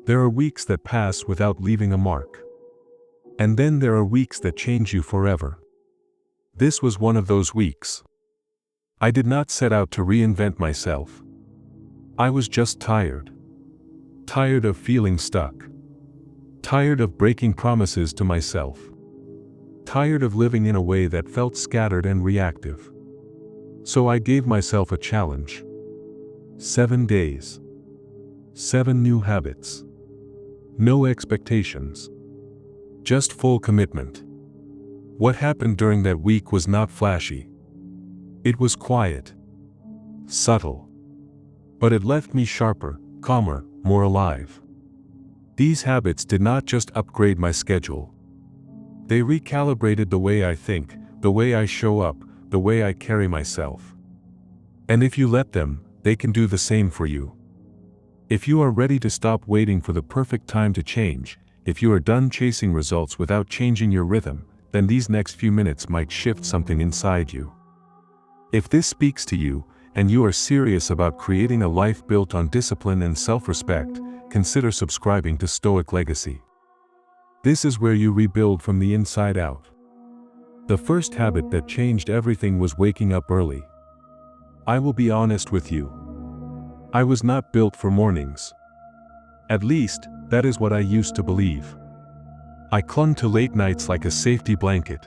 There are weeks that pass without leaving a mark. And then there are weeks that change you forever. This was one of those weeks. I did not set out to reinvent myself. I was just tired. Tired of feeling stuck. Tired of breaking promises to myself. Tired of living in a way that felt scattered and reactive. So I gave myself a challenge. 7 days. 7 new habits. No expectations. Just full commitment. What happened during that week was not flashy. It was quiet. Subtle. But it left me sharper, calmer, more alive. These habits did not just upgrade my schedule. They recalibrated the way I think, the way I show up, the way I carry myself. And if you let them, they can do the same for you. If you are ready to stop waiting for the perfect time to change, if you are done chasing results without changing your rhythm, then these next few minutes might shift something inside you. If this speaks to you, and you are serious about creating a life built on discipline and self-respect, consider subscribing to Stoic Legacy. This is where you rebuild from the inside out. The first habit that changed everything was waking up early. I will be honest with you. I was not built for mornings. At least, that is what I used to believe. I clung to late nights like a safety blanket.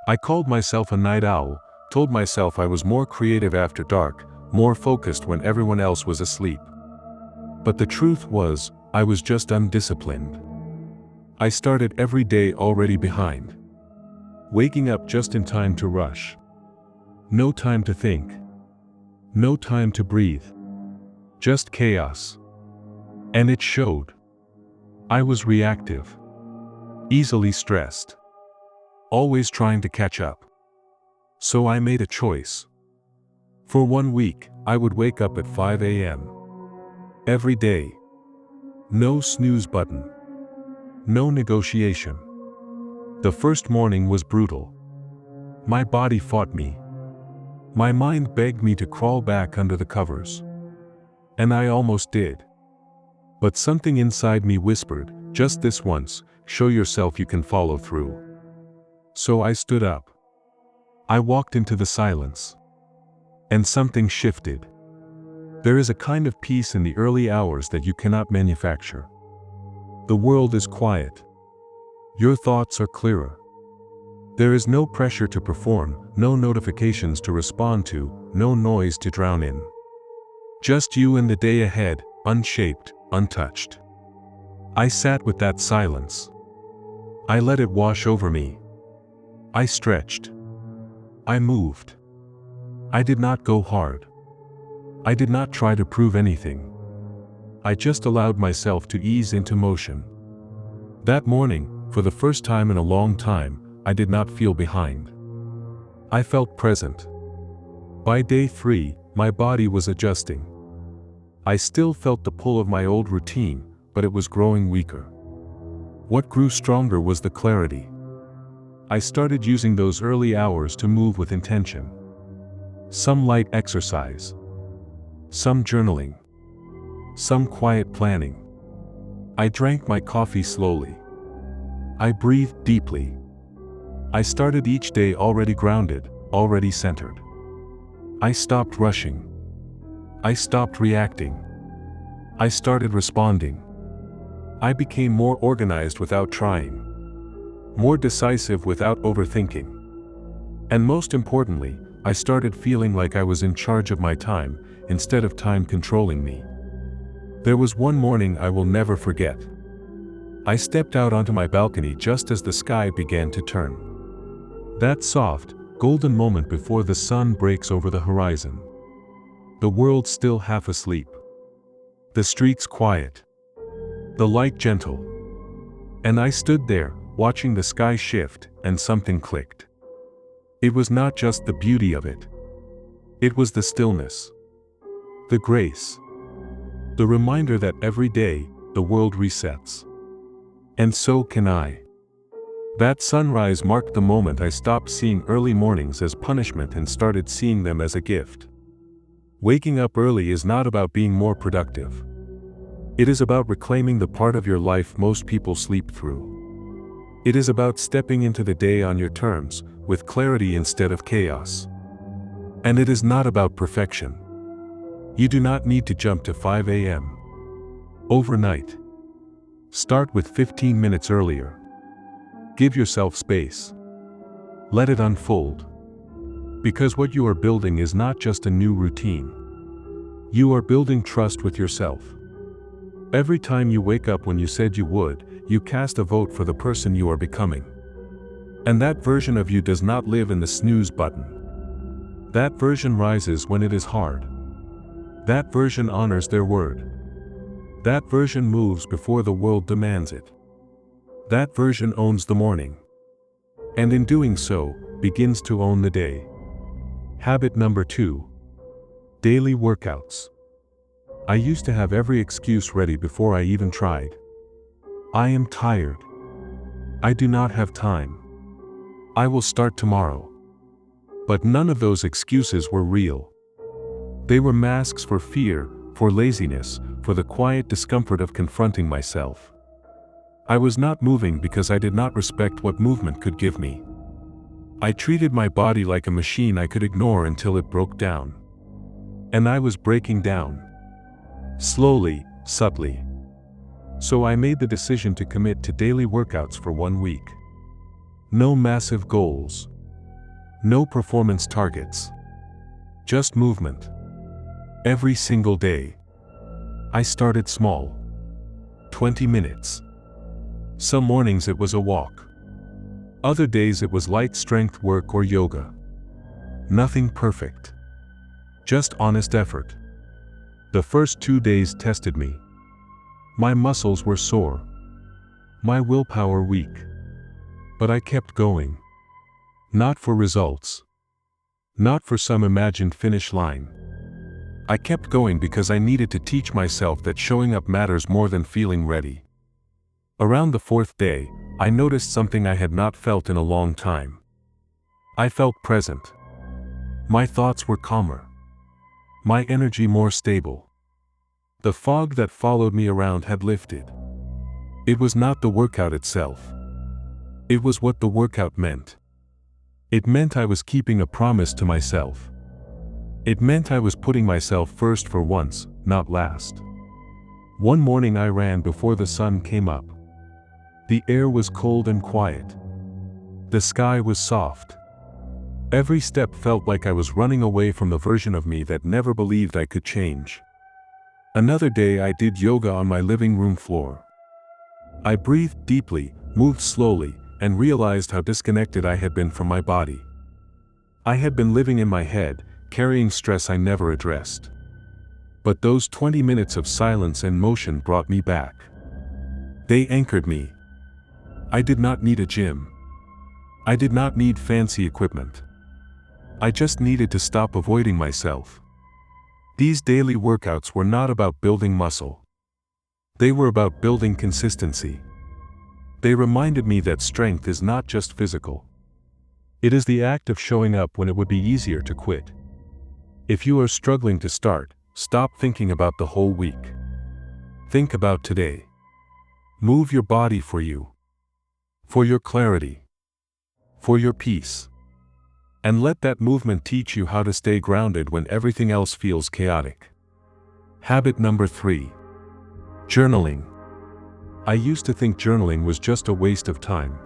I called myself a night owl, told myself I was more creative after dark, more focused when everyone else was asleep. But the truth was, I was just undisciplined. I started every day already behind. Waking up just in time to rush. No time to think. No time to breathe. Just chaos. And it showed. I was reactive. Easily stressed. Always trying to catch up. So I made a choice. For 1 week, I would wake up at 5 a.m. Every day. No snooze button. No negotiation. The first morning was brutal. My body fought me. My mind begged me to crawl back under the covers. And I almost did. But something inside me whispered, just this once, show yourself you can follow through. So I stood up. I walked into the silence. And something shifted. There is a kind of peace in the early hours that you cannot manufacture. The world is quiet. Your thoughts are clearer. There is no pressure to perform, no notifications to respond to, no noise to drown in. Just you and the day ahead, unshaped, untouched. I sat with that silence. I let it wash over me. I stretched. I moved. I did not go hard. I did not try to prove anything. I just allowed myself to ease into motion. That morning, for the first time in a long time, I did not feel behind. I felt present. By day 3, my body was adjusting. I still felt the pull of my old routine, but it was growing weaker. What grew stronger was the clarity. I started using those early hours to move with intention. Some light exercise. Some journaling. Some quiet planning. I drank my coffee slowly. I breathed deeply. I started each day already grounded, already centered. I stopped rushing. I stopped reacting. I started responding. I became more organized without trying. More decisive without overthinking. And most importantly, I started feeling like I was in charge of my time, instead of time controlling me. There was one morning I will never forget. I stepped out onto my balcony just as the sky began to turn. That soft, golden moment before the sun breaks over the horizon. The world still half asleep. The streets quiet. The light gentle. And I stood there, watching the sky shift, and something clicked. It was not just the beauty of it. It was the stillness. The grace. The reminder that every day, the world resets. And so can I. That sunrise marked the moment I stopped seeing early mornings as punishment and started seeing them as a gift. Waking up early is not about being more productive. It is about reclaiming the part of your life most people sleep through. It is about stepping into the day on your terms, with clarity instead of chaos. And it is not about perfection. You do not need to jump to 5 a.m. overnight. Start with 15 minutes earlier. Give yourself space. Let it unfold. Because what you are building is not just a new routine. You are building trust with yourself. Every time you wake up when you said you would, you cast a vote for the person you are becoming. And that version of you does not live in the snooze button. That version rises when it is hard. That version honors their word. That version moves before the world demands it. That version owns the morning. And in doing so, begins to own the day. Habit number 2. Daily workouts. I used to have every excuse ready before I even tried. I am tired. I do not have time. I will start tomorrow. But none of those excuses were real. They were masks for fear, for laziness, for the quiet discomfort of confronting myself. I was not moving because I did not respect what movement could give me. I treated my body like a machine I could ignore until it broke down. And I was breaking down. Slowly, subtly. So I made the decision to commit to daily workouts for 1 week. No massive goals. No performance targets. Just movement. Every single day. I started small. 20 minutes. Some mornings it was a walk. Other days it was light strength work or yoga. Nothing perfect. Just honest effort. The first 2 days tested me. My muscles were sore. My willpower weak. But I kept going. Not for results. Not for some imagined finish line. I kept going because I needed to teach myself that showing up matters more than feeling ready. Around the 4th day, I noticed something I had not felt in a long time. I felt present. My thoughts were calmer. My energy more stable. The fog that followed me around had lifted. It was not the workout itself. It was what the workout meant. It meant I was keeping a promise to myself. It meant I was putting myself first for once, not last. One morning I ran before the sun came up. The air was cold and quiet. The sky was soft. Every step felt like I was running away from the version of me that never believed I could change. Another day I did yoga on my living room floor. I breathed deeply, moved slowly, and realized how disconnected I had been from my body. I had been living in my head, carrying stress I never addressed. But those 20 minutes of silence and motion brought me back. They anchored me. I did not need a gym. I did not need fancy equipment. I just needed to stop avoiding myself. These daily workouts were not about building muscle. They were about building consistency. They reminded me that strength is not just physical. It is the act of showing up when it would be easier to quit. If you are struggling to start, stop thinking about the whole week. Think about today. Move your body for you. For your clarity. For your peace. And let that movement teach you how to stay grounded when everything else feels chaotic. Habit number 3. Journaling. I used to think journaling was just a waste of time.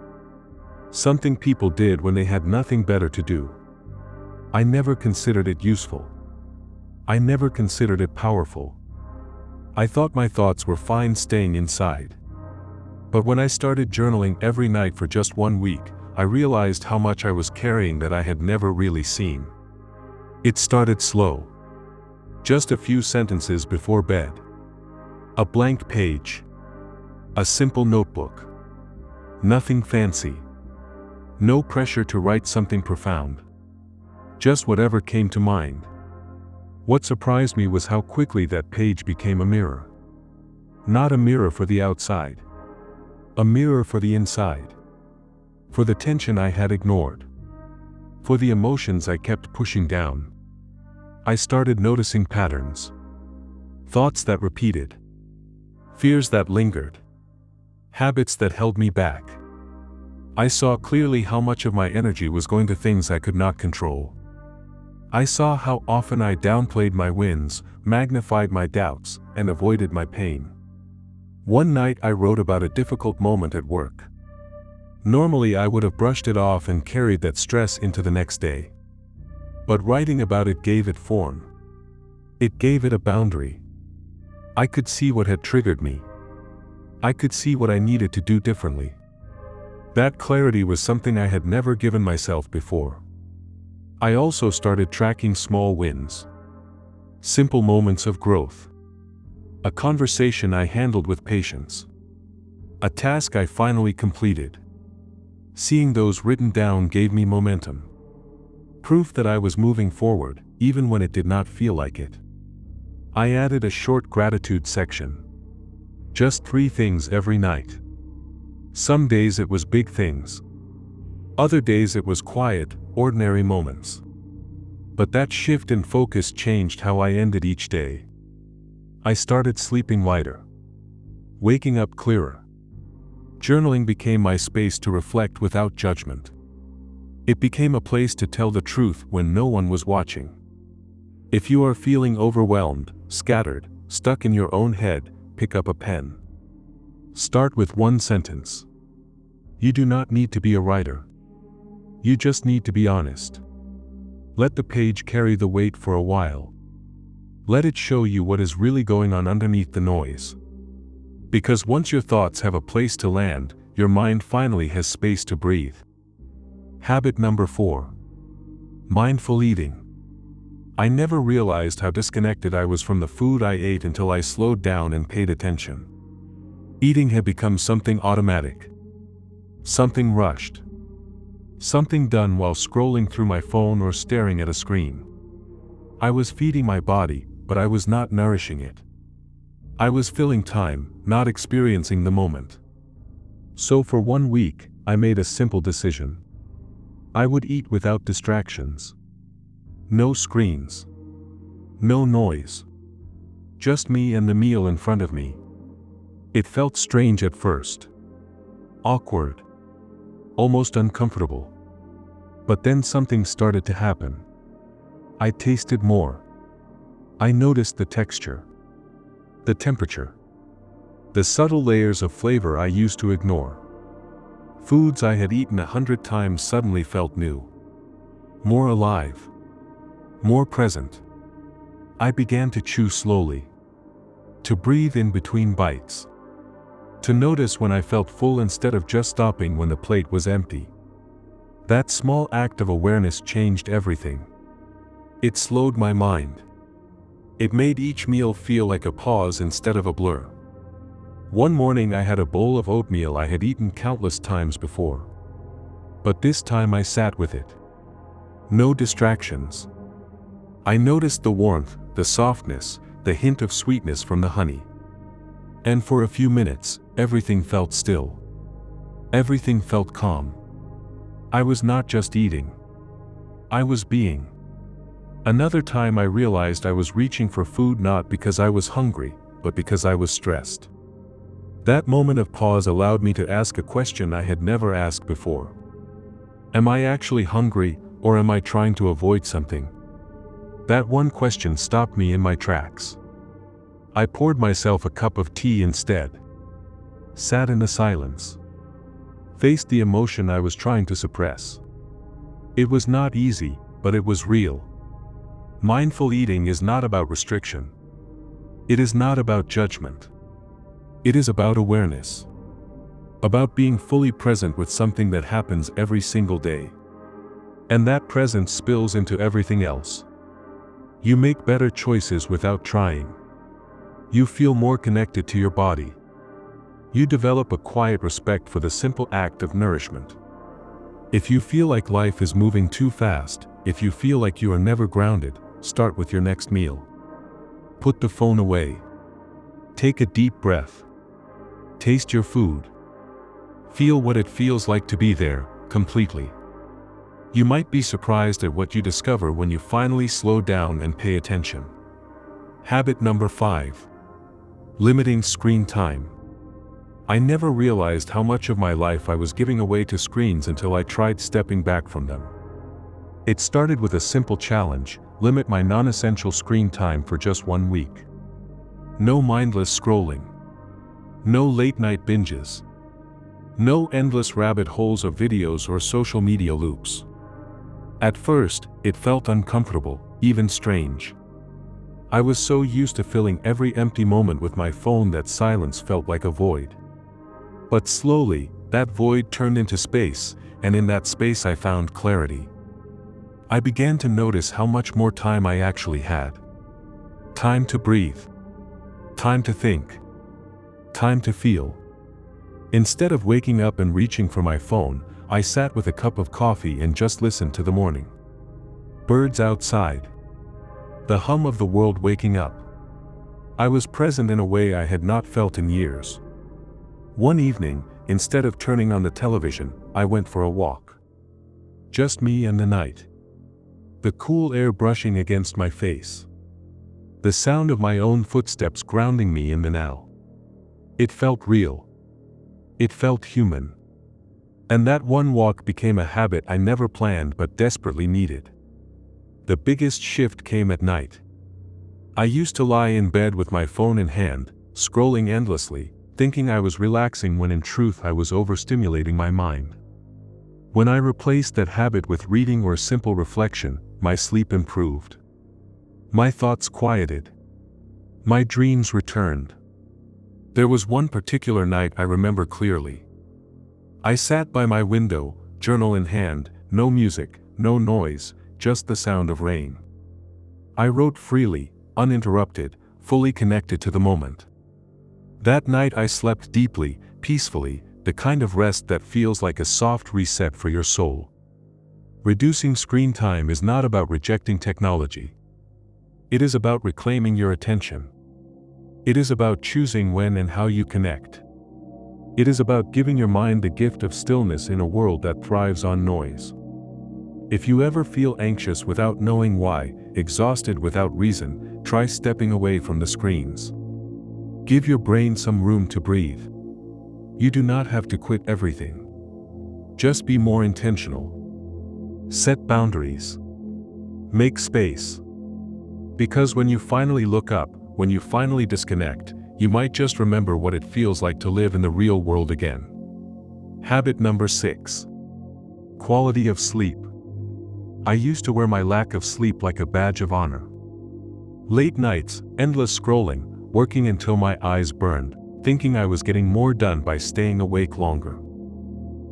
Something people did when they had nothing better to do. I never considered it useful. I never considered it powerful. I thought my thoughts were fine staying inside. But when I started journaling every night for just 1 week, I realized how much I was carrying that I had never really seen. It started slow. Just a few sentences before bed. A blank page. A simple notebook. Nothing fancy. No pressure to write something profound. Just whatever came to mind. What surprised me was how quickly that page became a mirror. Not a mirror for the outside. A mirror for the inside. For the tension I had ignored. For the emotions I kept pushing down. I started noticing patterns. Thoughts that repeated. fears that lingered, habits that held me back. I saw clearly how much of my energy was going to things I could not control. I saw how often I downplayed my wins, magnified my doubts, and avoided my pain. One night I wrote about a difficult moment at work. Normally I would have brushed it off and carried that stress into the next day. But writing about it gave it form. It gave it a boundary. I could see what had triggered me. I could see what I needed to do differently. That clarity was something I had never given myself before. I also started tracking small wins. Simple moments of growth. A conversation I handled with patience. A task I finally completed. Seeing those written down gave me momentum. Proof that I was moving forward, even when it did not feel like it. I added a short gratitude section. Just 3 things every night. Some days it was big things. Other days it was quiet, ordinary moments. But that shift in focus changed how I ended each day. I started sleeping lighter. Waking up clearer. Journaling became my space to reflect without judgment. It became a place to tell the truth when no one was watching. If you are feeling overwhelmed, scattered, stuck in your own head, pick up a pen. Start with 1 sentence. You do not need to be a writer. You just need to be honest. Let the page carry the weight for a while. Let it show you what is really going on underneath the noise. Because once your thoughts have a place to land, your mind finally has space to breathe. Habit number 4. Mindful eating. I never realized how disconnected I was from the food I ate until I slowed down and paid attention. Eating had become something automatic. Something rushed. Something done while scrolling through my phone or staring at a screen. I was feeding my body, but I was not nourishing it. I was filling time, not experiencing the moment. So for 1 week, I made a simple decision. I would eat without distractions. No screens. No noise. Just me and the meal in front of me. It felt strange at first. Awkward. Almost uncomfortable. But then something started to happen. I tasted more. I noticed the texture. The temperature. The subtle layers of flavor I used to ignore. Foods I had eaten 100 times suddenly felt new. More alive. More present. I began to chew slowly. To breathe in between bites. To notice when I felt full instead of just stopping when the plate was empty. That small act of awareness changed everything. It slowed my mind. It made each meal feel like a pause instead of a blur. One morning I had a bowl of oatmeal I had eaten countless times before. But this time I sat with it. No distractions. I noticed the warmth, the softness, the hint of sweetness from the honey. And for a few minutes, everything felt still. Everything felt calm. I was not just eating. I was being. Another time I realized I was reaching for food not because I was hungry, but because I was stressed. That moment of pause allowed me to ask a question I had never asked before. Am I actually hungry, or am I trying to avoid something? That one question stopped me in my tracks. I poured myself a cup of tea instead. Sat in the silence. Faced the emotion I was trying to suppress. It was not easy, but it was real. Mindful eating is not about restriction. It is not about judgment. It is about awareness. About being fully present with something that happens every single day. And that presence spills into everything else. You make better choices without trying. You feel more connected to your body. You develop a quiet respect for the simple act of nourishment. If you feel like life is moving too fast, if you feel like you are never grounded, start with your next meal. Put the phone away. Take a deep breath. Taste your food. Feel what it feels like to be there, completely. You might be surprised at what you discover when you finally slow down and pay attention. Habit number 5. Limiting screen time. I never realized how much of my life I was giving away to screens until I tried stepping back from them. It started with a simple challenge: limit my non-essential screen time for just 1 week. No mindless scrolling. No late-night binges. No endless rabbit holes of videos or social media loops. At first, it felt uncomfortable, even strange. I was so used to filling every empty moment with my phone that silence felt like a void. But slowly, that void turned into space, and in that space I found clarity. I began to notice how much more time I actually had. Time to breathe. Time to think. Time to feel. Instead of waking up and reaching for my phone, I sat with a cup of coffee and just listened to the morning. Birds outside. The hum of the world waking up. I was present in a way I had not felt in years. One evening, instead of turning on the television, I went for a walk. Just me and the night. The cool air brushing against my face. The sound of my own footsteps grounding me in the now. It felt real. It felt human. And that one walk became a habit I never planned but desperately needed. The biggest shift came at night. I used to lie in bed with my phone in hand, scrolling endlessly, thinking I was relaxing when in truth I was overstimulating my mind. When I replaced that habit with reading or simple reflection, my sleep improved. My thoughts quieted. My dreams returned. There was one particular night I remember clearly. I sat by my window, journal in hand, no music, no noise, just the sound of rain. I wrote freely, uninterrupted, fully connected to the moment. That night I slept deeply, peacefully, the kind of rest that feels like a soft reset for your soul. Reducing screen time is not about rejecting technology. It is about reclaiming your attention. It is about choosing when and how you connect. It is about giving your mind the gift of stillness in a world that thrives on noise. If you ever feel anxious without knowing why, exhausted without reason, try stepping away from the screens. Give your brain some room to breathe. You do not have to quit everything. Just be more intentional. Set boundaries. Make space. Because when you finally look up, when you finally disconnect, you might just remember what it feels like to live in the real world again. Habit number 6. Quality of sleep. I used to wear my lack of sleep like a badge of honor. Late nights, endless scrolling, working until my eyes burned, thinking I was getting more done by staying awake longer.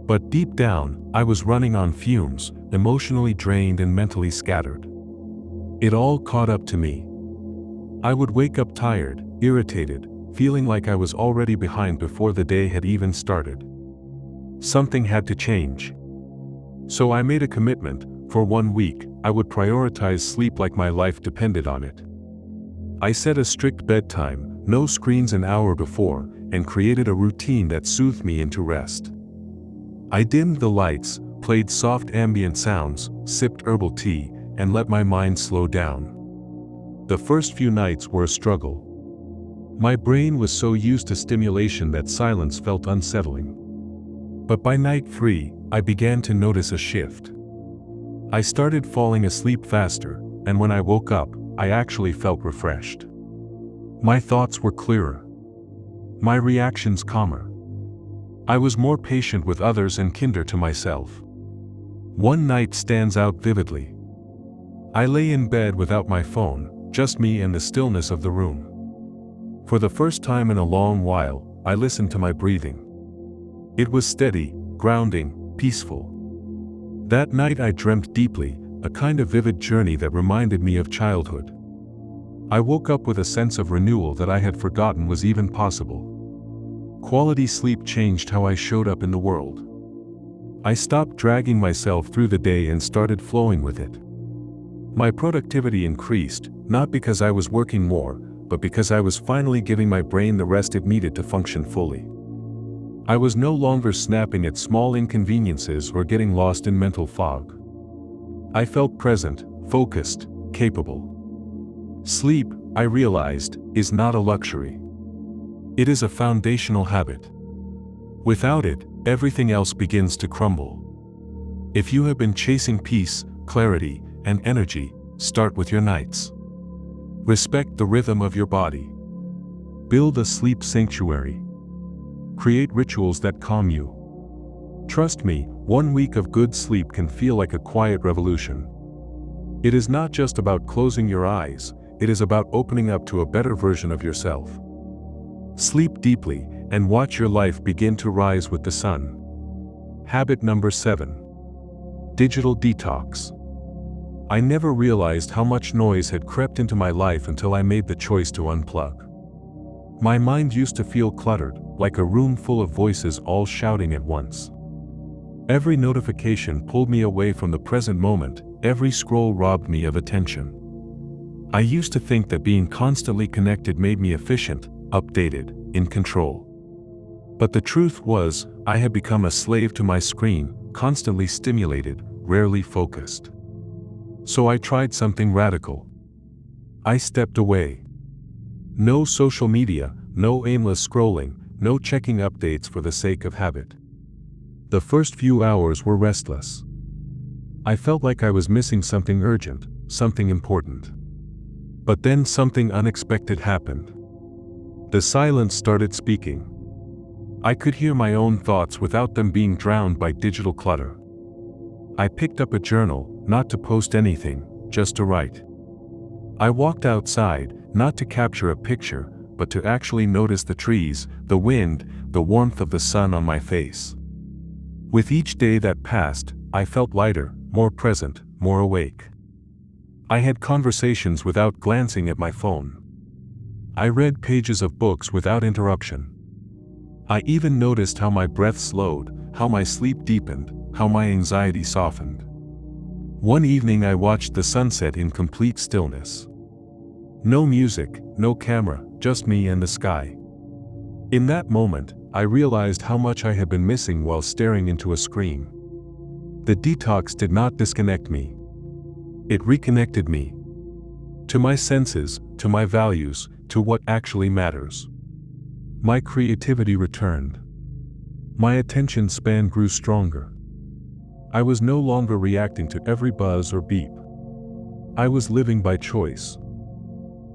But deep down, I was running on fumes, emotionally drained and mentally scattered. It all caught up to me. I would wake up tired, irritated, feeling like I was already behind before the day had even started. Something had to change. So I made a commitment. For 1 week, I would prioritize sleep like my life depended on it. I set a strict bedtime, no screens an hour before, and created a routine that soothed me into rest. I dimmed the lights, played soft ambient sounds, sipped herbal tea, and let my mind slow down. The first few nights were a struggle. My brain was so used to stimulation that silence felt unsettling. But by night 3, I began to notice a shift. I started falling asleep faster, and when I woke up, I actually felt refreshed. My thoughts were clearer. My reactions calmer. I was more patient with others and kinder to myself. One night stands out vividly. I lay in bed without my phone, just me and the stillness of the room. For the first time in a long while, I listened to my breathing. It was steady, grounding, peaceful. That night I dreamt deeply, a kind of vivid journey that reminded me of childhood. I woke up with a sense of renewal that I had forgotten was even possible. Quality sleep changed how I showed up in the world. I stopped dragging myself through the day and started flowing with it. My productivity increased, not because I was working more, but because I was finally giving my brain the rest it needed to function fully. I was no longer snapping at small inconveniences or getting lost in mental fog. I felt present, focused, capable. Sleep, I realized, is not a luxury. It is a foundational habit. Without it, everything else begins to crumble. If you have been chasing peace, clarity, and energy, start with your nights. Respect the rhythm of your body. Build a sleep sanctuary. Create rituals that calm you. Trust me, 1 week of good sleep can feel like a quiet revolution. It is not just about closing your eyes, it is about opening up to a better version of yourself. Sleep deeply, and watch your life begin to rise with the sun. Habit number 7. Digital detox. I never realized how much noise had crept into my life until I made the choice to unplug. My mind used to feel cluttered, like a room full of voices all shouting at once. Every notification pulled me away from the present moment, every scroll robbed me of attention. I used to think that being constantly connected made me efficient, updated, in control. But the truth was, I had become a slave to my screen, constantly stimulated, rarely focused. So I tried something radical. I stepped away. No social media, no aimless scrolling, no checking updates for the sake of habit. The first few hours were restless. I felt like I was missing something urgent, something important. But then something unexpected happened. The silence started speaking. I could hear my own thoughts without them being drowned by digital clutter. I picked up a journal, not to post anything, just to write. I walked outside, not to capture a picture, but to actually notice the trees, the wind, the warmth of the sun on my face. With each day that passed, I felt lighter, more present, more awake. I had conversations without glancing at my phone. I read pages of books without interruption. I even noticed how my breath slowed, how my sleep deepened, how my anxiety softened. One evening I watched the sunset in complete stillness. No music, no camera, just me and the sky. In that moment, I realized how much I had been missing while staring into a screen. The detox did not disconnect me. It reconnected me. To my senses, to my values, to what actually matters. My creativity returned. My attention span grew stronger. I was no longer reacting to every buzz or beep. I was living by choice.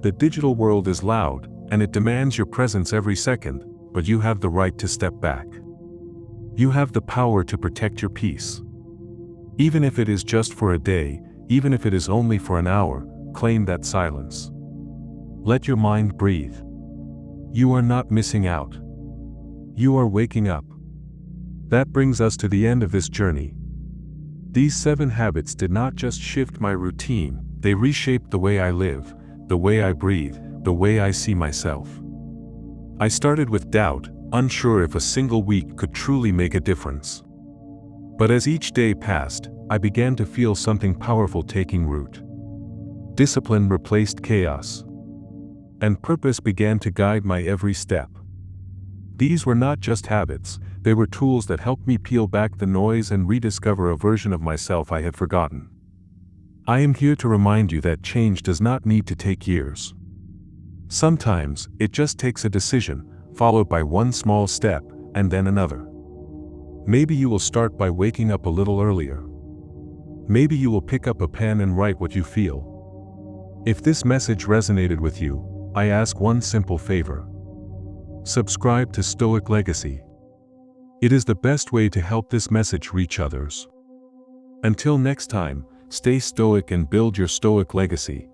The digital world is loud, and it demands your presence every second, but you have the right to step back. You have the power to protect your peace. Even if it is just for a day, even if it is only for an hour, claim that silence. Let your mind breathe. You are not missing out. You are waking up. That brings us to the end of this journey. These 7 habits did not just shift my routine, they reshaped the way I live, the way I breathe, the way I see myself. I started with doubt, unsure if a single week could truly make a difference. But as each day passed, I began to feel something powerful taking root. Discipline replaced chaos. And purpose began to guide my every step. These were not just habits, they were tools that helped me peel back the noise and rediscover a version of myself I had forgotten. I am here to remind you that change does not need to take years. Sometimes, it just takes a decision, followed by one small step, and then another. Maybe you will start by waking up a little earlier. Maybe you will pick up a pen and write what you feel. If this message resonated with you, I ask one simple favor. Subscribe to Stoic Legacy. It is the best way to help this message reach others. Until next time, stay stoic and build your stoic legacy.